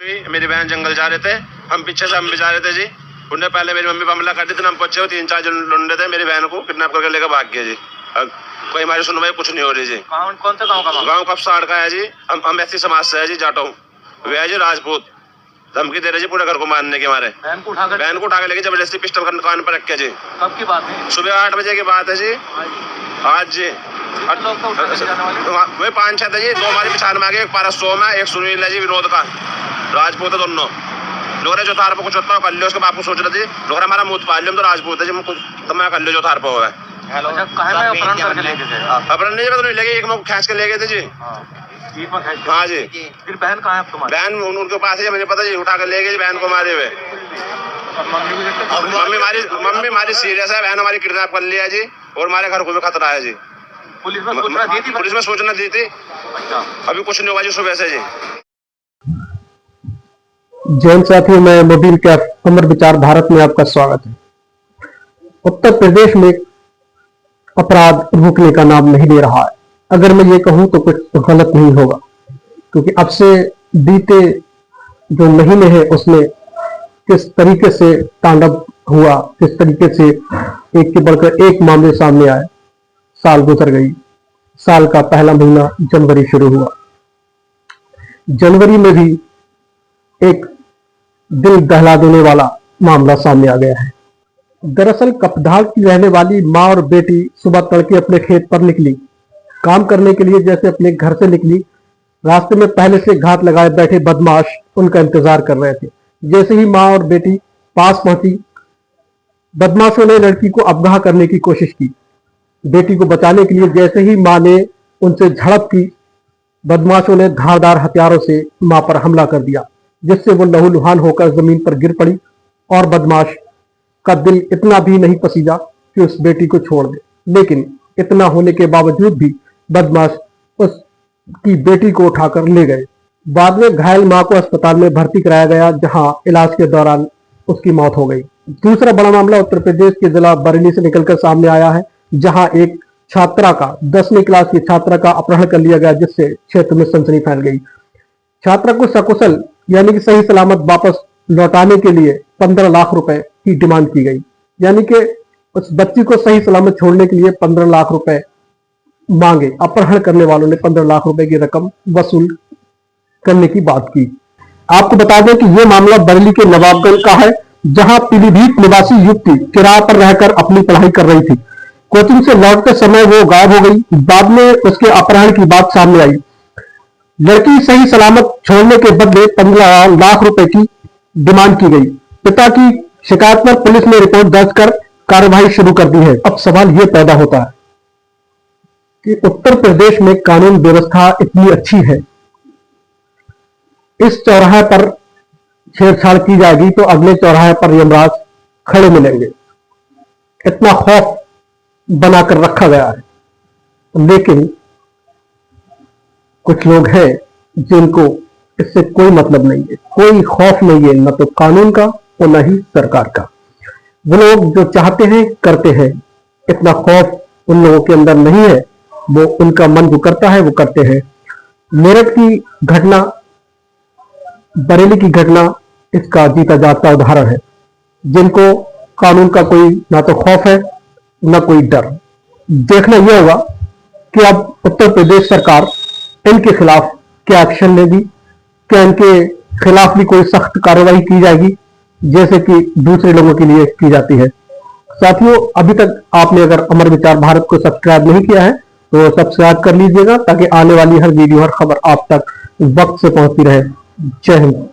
मेरी बहन जंगल जा रहे थे, हम पीछे से हम भी जा रहे थे जी। उन्होंने पहले मेरी मम्मी पर हमला कर दी थी, हम पहुंचे 3-4 जन लुंडे थे, मेरी बहन को किडनैप करके लेकर भाग गए जी। कोई हमारी सुनवाई कुछ नहीं हो रही जी। कौन सा गाँव का? गाँव कपसाड़ का है जी। हम ऐसी समाज से है जी, जाटो वे है जी राजपूत। धमकी दे रहे जी पूरे घर को मारने के हमारे। बहन को उठा के लेके जबरदस्ती पिस्टल कान पर रख के जी। कब की बात है? सुबह 8 बजे की बात है जी। आज जी वही 5-6 थे जी। 2 हमारी पिछाड़ में आ गए, एक पारस सोम है, एक सुनील है जी, विनोद का राजपूत है दोनों लोग। जो थार पर कुछ होता कर लियो, उसके बाप को सोच रहे थे लोग हमारा मुँह पाल लियो, तो राजपूत है जी, तो मैं कर लियो जो थार पर हुआ है। अपहरण नहीं तो ले गए, एक मुख खींच के ले गए थे जी। हाँ जी। फिर बहन कहाँ है तुम्हारी? बहन उनके पास है, मुझे पता जी, उठा कर ले गए बहन को मारे हुए। मम्मी हमारी सीरियस है, बहन हमारी किडनैप कर लिया जी, और हमारे घर को भी खतरा है जी। पुलिस में सूचना दी थी। अच्छा, अभी कुछ नहीं हुआ जी सुबह से जी। जैन साथियों, मैं मोबिल कैफ अमर विचार भारत में आपका स्वागत है। उत्तर प्रदेश में अपराध रुकने का नाम नहीं ले रहा है। अगर मैं ये कहूं तो कुछ गलत नहीं होगा, क्योंकि अब से बीते जो महीने हैं उसमें किस तरीके से तांडव हुआ, किस तरीके से एक के बढ़कर एक मामले सामने आए। साल गुजर गई, साल का पहला महीना जनवरी शुरू हुआ। जनवरी में भी एक दिल दहला देने वाला मामला सामने आ गया है। दरअसल कपधार की रहने वाली मां और बेटी सुबह तड़के अपने खेत पर निकली, काम करने के लिए। जैसे अपने घर से निकली, रास्ते में पहले से घात लगाए बैठे बदमाश उनका इंतजार कर रहे थे। जैसे ही मां और बेटी पास पहुंची, बदमाशों ने लड़की को अगवा करने की कोशिश की। बेटी को बचाने के लिए जैसे ही मां ने उनसे झड़प की, बदमाशों ने धारदार हथियारों से मां पर हमला कर दिया, जिससे वो लहूलुहान होकर जमीन पर गिर पड़ी। और बदमाश का दिल इतना भी नहीं पसीजा कि उस बेटी को छोड़ दे, लेकिन इतना होने के बावजूद भी बदमाश उसकी बेटी को उठाकर ले गए। बाद में घायल मां को अस्पताल में भर्ती कराया गया, जहां इलाज के दौरान उसकी मौत हो गई। दूसरा बड़ा मामला उत्तर प्रदेश के जिला बरेली से निकलकर सामने आया है, जहां एक छात्रा का 10वीं क्लास की छात्रा का अपहरण कर लिया गया, जिससे क्षेत्र में सनसनी फैल गई। छात्रा को सकुशल यानी कि सही सलामत वापस लौटाने के लिए 15 लाख रुपए की डिमांड की गई। यानी कि उस बच्ची को सही सलामत छोड़ने के लिए 15 लाख रुपए मांगे। अपहरण करने वालों ने 15 लाख रुपए की रकम वसूल करने की बात की। आपको बता दें कि यह मामला बरेली के नवाबगंज का है, जहां पीलीभीत निवासी युवती किराए पर रहकर अपनी पढ़ाई कर रही थी। कोचिंग से लौटते समय वो गायब हो गई। बाद में उसके अपहरण की बात सामने आई। लड़की सही सलामत छोड़ने के बदले 15 लाख रुपए की डिमांड की गई। पिता की शिकायत पर पुलिस ने रिपोर्ट दर्ज कर कार्रवाई शुरू कर दी है। अब सवाल यह पैदा होता है कि उत्तर प्रदेश में कानून व्यवस्था इतनी अच्छी है, इस चौराहे पर छेड़छाड़ की जाएगी तो अगले चौराहे पर यमराज खड़े मिलेंगे। इतना खौफ बनाकर रखा गया है। लेकिन कुछ लोग हैं जिनको इससे कोई मतलब नहीं है, कोई खौफ नहीं है, न तो कानून का और न ही सरकार का। वो लोग जो चाहते हैं करते हैं। इतना खौफ उन लोगों के अंदर नहीं है, वो उनका मन जो करता है वो करते हैं। मेरठ की घटना, बरेली की घटना इसका जीता जागता उदाहरण है, जिनको कानून का कोई ना तो खौफ है न कोई डर। देखना यह होगा कि अब उत्तर प्रदेश सरकार इनके खिलाफ क्या एक्शन लेगी, क्या इनके खिलाफ भी कोई सख्त कार्रवाई की जाएगी, जैसे कि दूसरे लोगों के लिए की जाती है। साथियों, अभी तक आपने अगर अमर विचार भारत को सब्सक्राइब नहीं किया है तो सब्सक्राइब कर लीजिएगा, ताकि आने वाली हर वीडियो, हर खबर आप तक वक्त से पहुंचती रहे। जय हिंद।